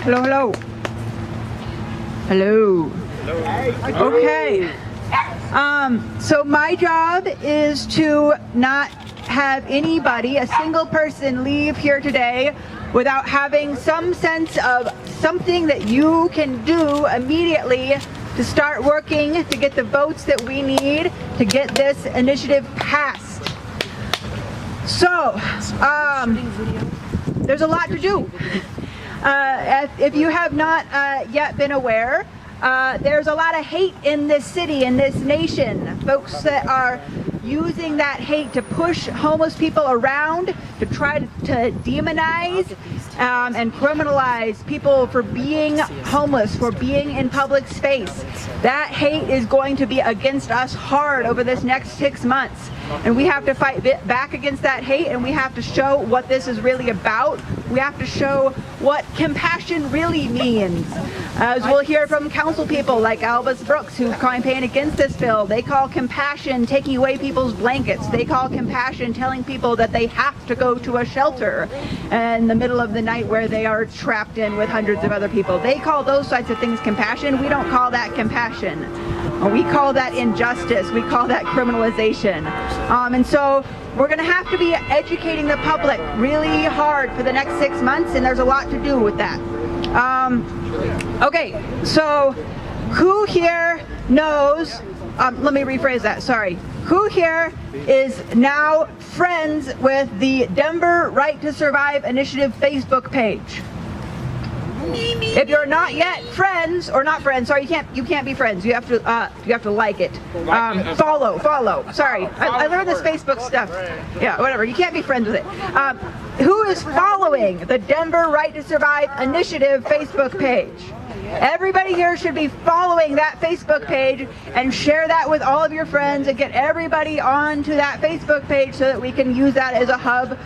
Hello, hello. Hello. Hello. Okay. So my job is to not have anybody, a single person, leave here today without having some sense of something that you can do immediately to start working to get the votes that we need to get this initiative passed. So, there's a lot to do. If you have not yet been aware, there's a lot of hate in this city, in this nation. Folks that are using that hate to push homeless people around, to try to demonize and criminalize people for being homeless, for being in public space. That hate is going to be against us hard over this next 6 months. And we have to fight back against that hate, and we have to show what this is really about. We have to show what compassion really means. As we'll hear from council people like Albus Brooks, who campaign against this bill, they call compassion taking away people's blankets. They call compassion telling people that they have to go to a shelter in the middle of the night where they are trapped in with hundreds of other people. They call those types of things compassion. We don't call that compassion. We call that injustice. We call that criminalization. And so we're going to have to be educating the public really hard for the next 6 months, and there's a lot to do with that. Okay, so who here knows, let me rephrase that, sorry. Who here is now friends with the Denver Right to Survive Initiative Facebook page? If you're not yet friends, or not friends, sorry, you can't be friends. You have to like it. Follow. Sorry, I learned this Facebook stuff. Yeah, whatever. You can't be friends with it. Who is following the Denver Right to Survive Initiative Facebook page? Everybody here should be following that Facebook page and share that with all of your friends and get everybody onto that Facebook page so that we can use that as a hub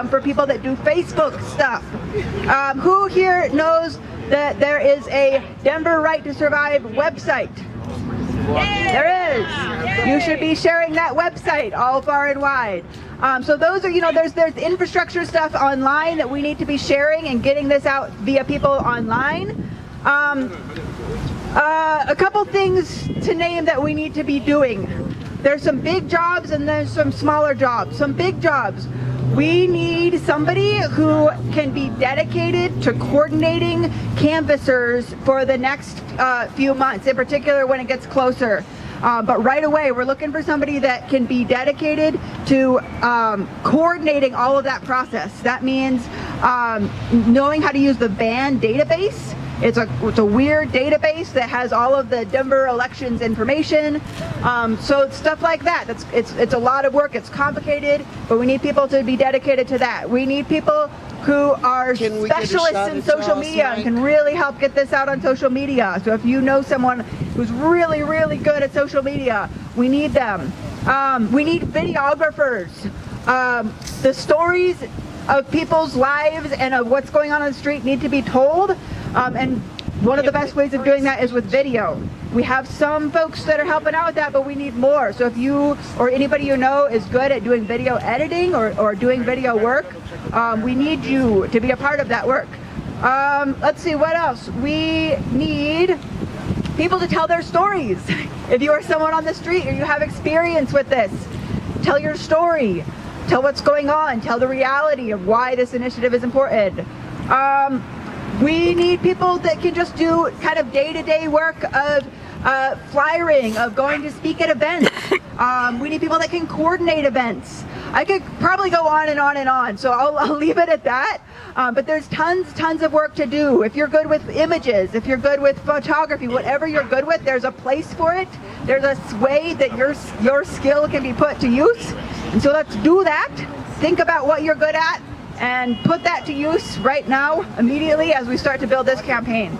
for people that do Facebook stuff. Who here knows that there is a Denver Right to Survive website? There is. You should be sharing that website all far and wide. So those are, there's infrastructure stuff online that we need to be sharing and getting this out via people online. A couple things to name that we need to be doing. There's some big jobs and there's some smaller jobs. Some big jobs. We need somebody who can be dedicated to coordinating canvassers for the next few months, in particular when it gets closer. But right away, we're looking for somebody that can be dedicated to coordinating all of that process. That means knowing how to use the VAN database. It's a weird database that has all of the Denver elections information. So stuff like that. It's a lot of work. It's complicated, but we need people to be dedicated to that. We need people who are specialists in social media and can really help get this out on social media. So if you know someone who's really, really good at social media, we need them. We need videographers. The stories of people's lives and of what's going on the street need to be told. And one of the best ways of doing that is with video. We have some folks that are helping out with that, but we need more. So if you or anybody you know is good at doing video editing or doing video work, we need you to be a part of that work. Let's see, what else? We need people to tell their stories. If you are someone on the street or you have experience with this, tell your story. Tell what's going on. Tell the reality of why this initiative is important. We need people that can just do kind of day-to-day work of flyering, of going to speak at events. We need people that can coordinate events. I could probably go on and on and on, so I'll leave it at that. But there's tons of work to do. If you're good with images, if you're good with photography, whatever you're good with, there's a place for it. There's a way that your skill can be put to use. And so let's do that. Think about what you're good at and put that to use right now, immediately, as we start to build this campaign.